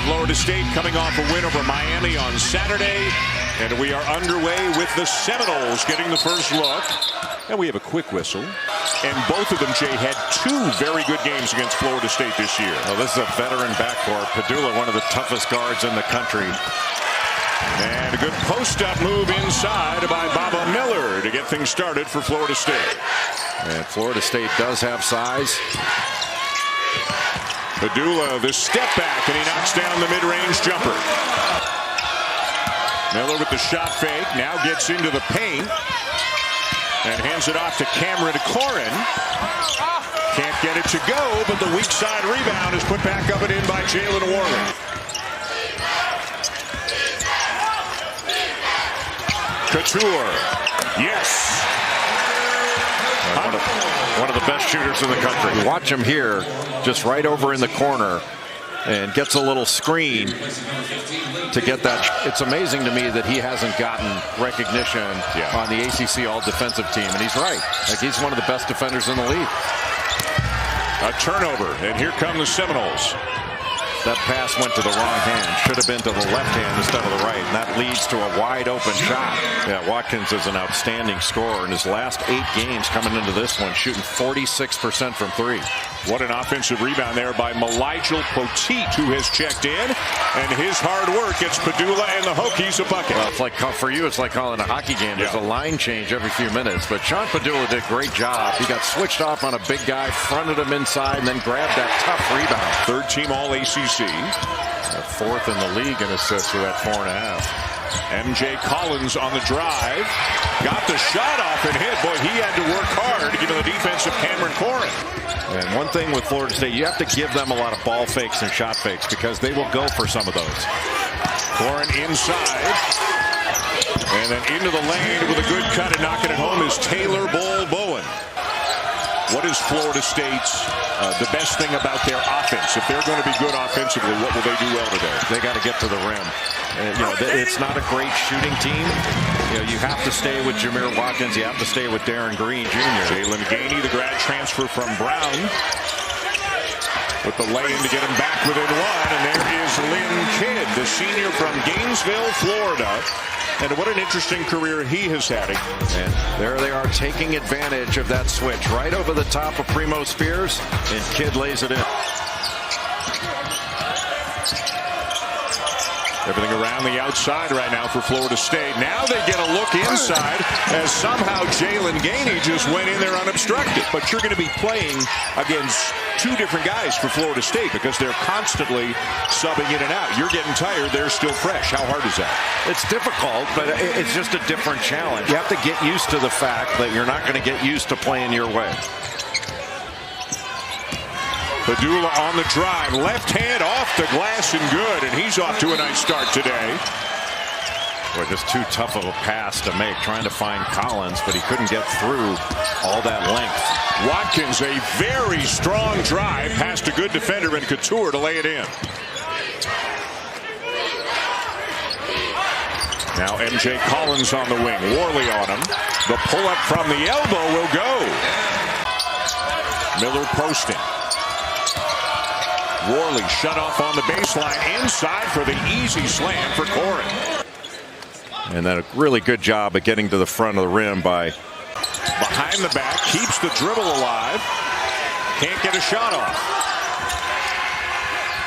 Florida State coming off a win over Miami on Saturday. And we are underway with the Seminoles getting the first look. And we have a quick whistle. And both of them, Jay, had two very good games against Florida State this year. Well, this is a veteran backcourt. Pedulla, one of the toughest guards in the country. And a good post-up move inside by Baba Miller to get things started for Florida State. And Florida State does have size. Pedulla, the step back, and he knocks down the mid-range jumper. Miller with the shot fake, now gets into the paint and hands it off to Cameron Corin. Can't get it to go, but the weak side rebound is put back up and in by Jalen Warley. Couture, yes. One of the best shooters in the country. Watch him here, just right over in the corner, and gets a little screen to get that. It's amazing to me that he hasn't gotten recognition on the ACC All-Defensive Team, and he's right. Like, he's one of the best defenders in the league. A turnover, and here come the Seminoles. That pass went to the wrong hand. Should have been to the left hand instead of the right, and that leads to a wide open shot. Yeah, Watkins is an outstanding scorer in his last 8 games coming into this one, shooting 46% from 3. What an offensive rebound there by Maligel Poteet, who has checked in, and his hard work gets Pedulla and the Hokies a bucket. Well, it's like, for you, it's like calling a hockey game. There's a line change every few minutes, but Sean Pedulla did a great job. He got switched off on a big guy, fronted him inside, and then grabbed that tough rebound. Third team All-ACC. 4th in the league in assists with that 4.5. MJ Collins on the drive, got the shot off and hit. Boy, he had to work hard to get to the defense of Cameron Corin. And one thing with Florida State, you have to give them a lot of ball fakes and shot fakes because they will go for some of those. Corin inside, and then into the lane with a good cut and knocking it home is Taylor Bowen. What is Florida State's the best thing about their offense? If they're going to be good offensively, what will they do well today? They got to get to the rim. It's not a great shooting team. You have to stay with Jamir Watkins. You have to stay with Darren Green Jr. Jalen Gainey, the grad transfer from Brown, with the lay-in to get him back within one. And there is Lynn Kidd, the senior from Gainesville, Florida. And what an interesting career he has had. And there they are taking advantage of that switch right over the top of Primo Spears, and Kidd lays it in. Everything around the outside right now for Florida State. Now they get a look inside as somehow Jalen Gainey just went in there unobstructed. But you're going to be playing against 2 different guys for Florida State because they're constantly subbing in and out. You're getting tired. They're still fresh. How hard is that? It's difficult, but it's just a different challenge. You have to get used to the fact that you're not going to get used to playing your way. Pedulla on the drive, left hand off the glass and good, and he's off to a nice start today. Boy, just too tough of a pass to make, trying to find Collins, but he couldn't get through all that length. Watkins, a very strong drive past a good defender and Couture to lay it in. Now MJ Collins on the wing, Warley on him. The pull-up from the elbow will go. Miller posting. Warley shut off on the baseline inside for the easy slam for Corin. And then a really good job at getting to the front of the rim by behind the back, keeps the dribble alive. Can't get a shot off.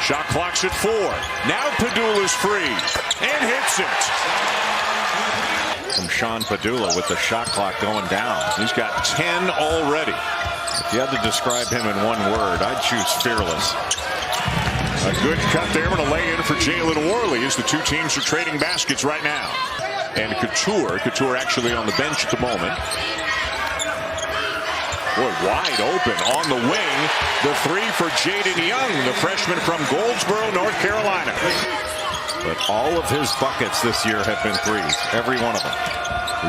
Shot clock's at 4. Now Pedulla's free and hits it. From Sean Pedulla with the shot clock going down. He's got 10 already. If you had to describe him in one word, I'd choose fearless. A good cut there and a lay-in for Jalen Warley as the 2 teams are trading baskets right now. And Couture actually on the bench at the moment. Boy, wide open on the wing. The 3 for Jaden Young, the freshman from Goldsboro, North Carolina. But all of his buckets this year have been threes, every one of them.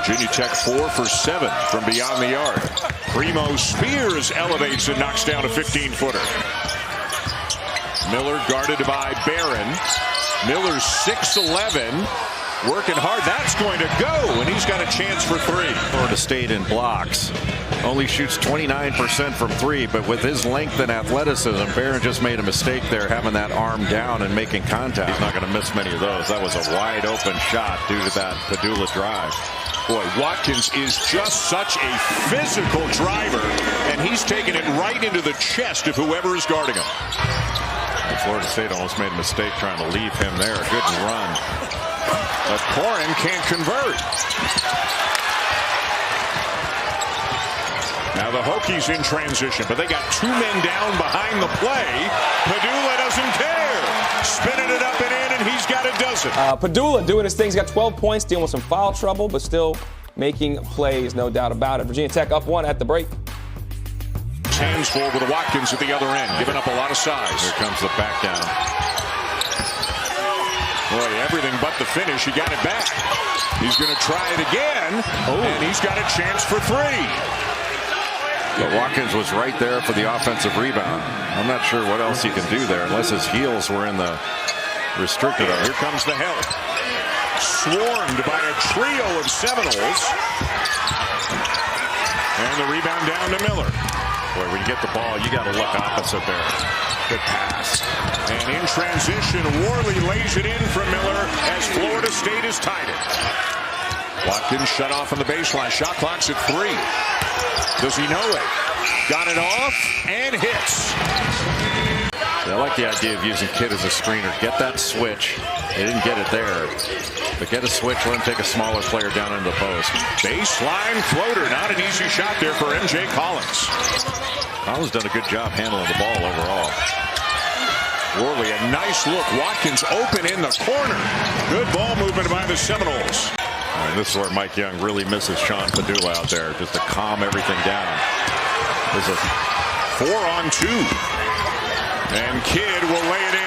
Virginia Tech 4 for 7 from beyond the arc. Primo Spears elevates and knocks down a 15-footer. Miller guarded by Barron. Miller's 6'11", working hard. That's going to go, and he's got a chance for 3. Florida State in blocks. only shoots 29% from three, but with his length and athleticism, Barron just made a mistake there, having that arm down and making contact. He's not going to miss many of those. That was a wide open shot due to that Pedulla drive. Boy, Watkins is just such a physical driver, and he's taking it right into the chest of whoever is guarding him. Florida State almost made a mistake trying to leave him there. Good run. But Corin can't convert. Now the Hokies in transition, but they got two men down behind the play. Pedulla doesn't care. Spinning it up and in, and he's got a dozen. Pedulla doing his thing. He's got 12 points, dealing with some foul trouble, but still making plays, no doubt about it. Virginia Tech up one at the break. Hands full with Watkins at the other end, giving up a lot of size. Here comes the back down. Boy, everything but the finish. He got it back. He's going to try it again, and he's got a chance for three. But Watkins was right there for the offensive rebound. I'm not sure what else he can do there unless his heels were in the restricted area. Here comes the help. Swarmed by a trio of Seminoles. And the rebound down to Miller. Boy, when you get the ball, you got to look opposite there. Good pass. And in transition, Warley lays it in from Miller as Florida State is tied it. Watkins shut off on the baseline. Shot clock's at 3. Does he know it? Got it off and hits. I like the idea of using Kidd as a screener. Get that switch. They didn't get it there. But get a switch, let him take a smaller player down into the post. Baseline floater. Not an easy shot there for MJ Collins. Collins done a good job handling the ball overall. Warley, a nice look. Watkins open in the corner. Good ball movement by the Seminoles. And this is where Mike Young really misses Sean Pedulla out there, just to calm everything down. There's a 4-on-2. And Kidd will lay it in.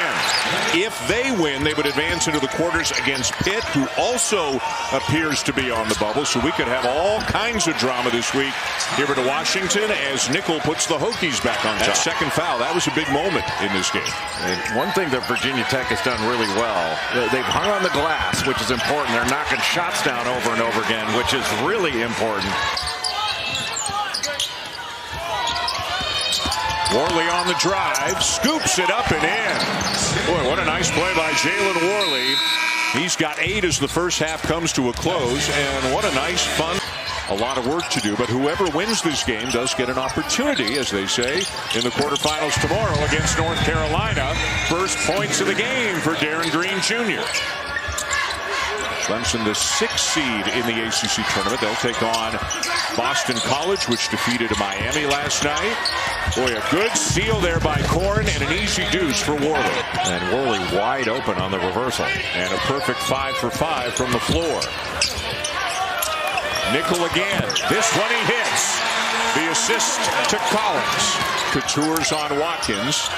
If they win, they would advance into the quarters against Pitt, who also appears to be on the bubble. So we could have all kinds of drama this week here to Washington as Nickel puts the Hokies back on top. That second foul, that was a big moment in this game. And one thing that Virginia Tech has done really well, they've hung on the glass, which is important. They're knocking shots down over and over again, which is really important. Warley on the drive, scoops it up and in. Boy, what a nice play by Jalen Warley. He's got 8 as the first half comes to a close, and what a nice, fun. A lot of work to do, but whoever wins this game does get an opportunity, as they say, in the quarterfinals tomorrow against North Carolina. First points of the game for Darren Green Jr. Clemson, the 6th seed in the ACC tournament. They'll take on Boston College, which defeated Miami last night. Boy, a good steal there by Corin and an easy deuce for Warley. And Warley wide open on the reversal. And a perfect 5 for 5 from the floor. Nickel again. This one he hits. The assist to Collins. Couture's on Watkins.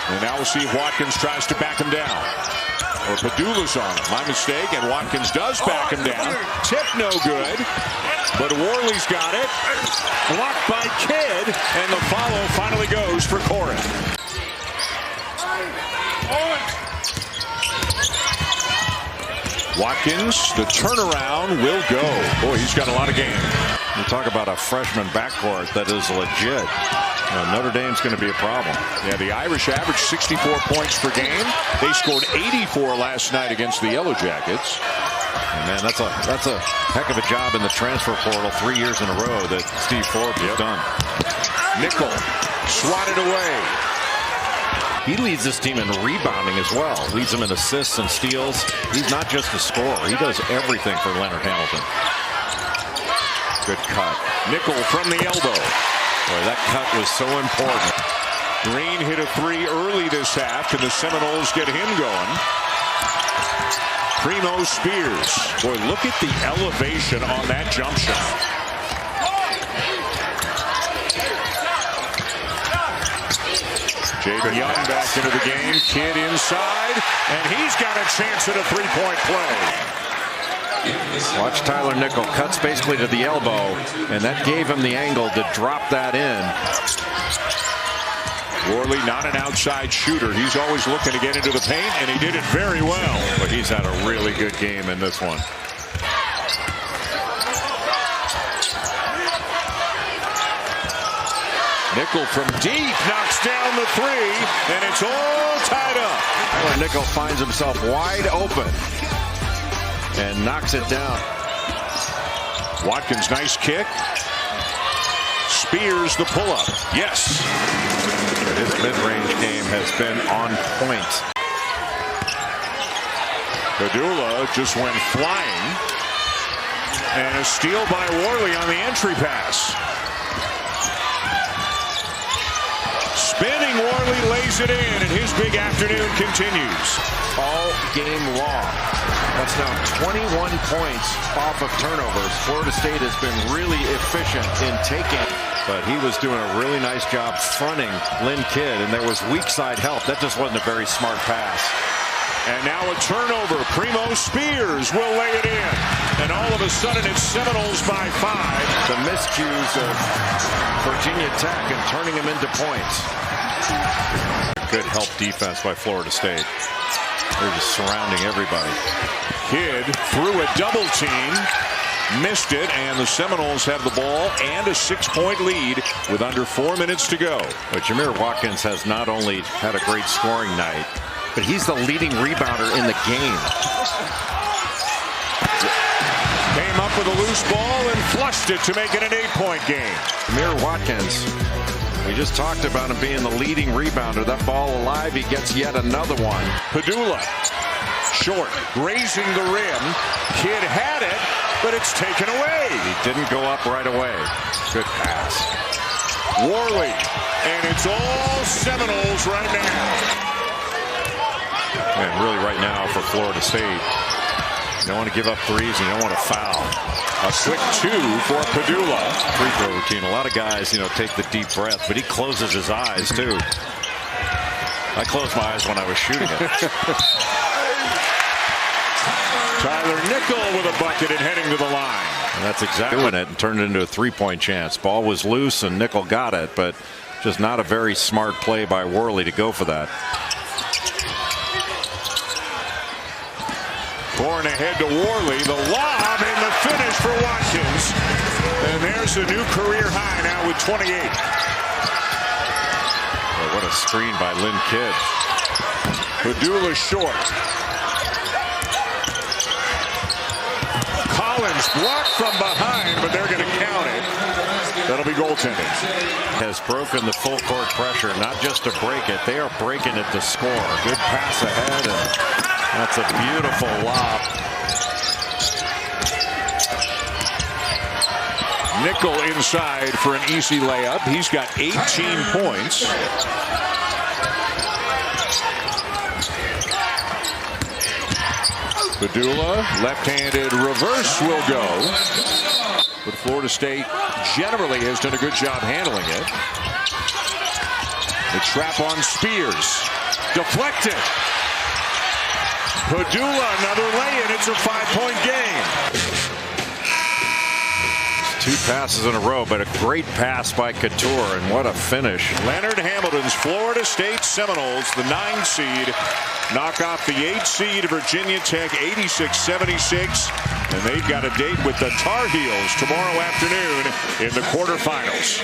And now we'll see if Watkins tries to back him down. Or Pedulla's on him. My mistake. And Watkins does back him down. Tip no good. But Warley's got it. Blocked by Kidd. And the follow finally goes for Corin. Watkins, the turnaround will go. Boy, he's got a lot of game. You talk about a freshman backcourt that is legit. Notre Dame's going to be a problem. Yeah, the Irish averaged 64 points per game. They scored 84 last night against the Yellow Jackets. And man, that's a heck of a job in the transfer portal 3 years in a row that Steve Forbes has done. Nickel swatted away. He leads this team in rebounding as well. Leads them in assists and steals. He's not just a scorer. He does everything for Leonard Hamilton. Good cut. Nickel from the elbow. Boy, that cut was so important. Green hit a 3 early this half, and the Seminoles get him going. Primo Spears. Boy, look at the elevation on that jump shot. Jaden Young back into the game. Kidd inside, and he's got a chance at a three-point play. Watch Tyler Nickel. Cuts basically to the elbow, and that gave him the angle to drop that in. Warley, not an outside shooter. He's always looking to get into the paint, and he did it very well. But he's had a really good game in this one. Nickel from deep knocks down the three, and it's all tied up. Nickel finds himself wide open and knocks it down. Watkins, nice kick. Spears the pull-up. Yes. His mid-range game has been on point. Pedulla just went flying. And a steal by Warley on the entry pass. Spinning Warley lays it in, and his big afternoon continues. All game long. That's now 21 points off of turnovers. Florida State has been really efficient in taking, but he was doing a really nice job fronting Lynn Kidd, and there was weak side help. That just wasn't a very smart pass. And now a turnover. Primo Spears will lay it in. And all of a sudden it's Seminoles by 5. The miscues of Virginia Tech and turning them into points. Good help defense by Florida State. They're just surrounding everybody. Kidd threw a double team. Missed it, and the Seminoles have the ball and a 6-point lead with under 4 minutes to go. But Jamir Watkins has not only had a great scoring night, but he's the leading rebounder in the game. Came up with a loose ball and flushed it to make it an 8-point game. Jamir Watkins, we just talked about him being the leading rebounder. That ball alive, he gets yet another one. Pedulla, short, grazing the rim. Kidd had it, but it's taken away. He didn't go up right away. Good pass. Warley, and it's all Seminoles right now. And really right now for Florida State, you don't want to give up threes and you don't want to foul. A quick 2 for Pedulla. Free throw routine. A lot of guys, take the deep breath, but he closes his eyes too. I closed my eyes when I was shooting it. Tyler Nickel with a bucket and heading to the line. And that's exactly it, and turned it into a 3-point chance. Ball was loose and Nickel got it, but just not a very smart play by Warley to go for that. Born ahead to Warley, the lob and the finish for Watkins. And there's a new career high now with 28. Well, what a screen by Lynn Kidd. Pedulla short. Collins blocked from behind, but they're going to count it. That'll be goaltending. Has broken the full court pressure, not just to break it. They are breaking it to score. Good pass ahead, and that's a beautiful lob. Nickel inside for an easy layup. He's got 18 points. Pedulla, left-handed reverse will go. But Florida State generally has done a good job handling it. The trap on Spears. Deflected. Pedulla, another lay-in. It's a 5-point game. 2 passes in a row, but a great pass by Couture, and what a finish. Leonard Hamilton's Florida State Seminoles, the 9 seed, knock off the 8 seed Virginia Tech 86-76, and they've got a date with the Tar Heels tomorrow afternoon in the quarterfinals.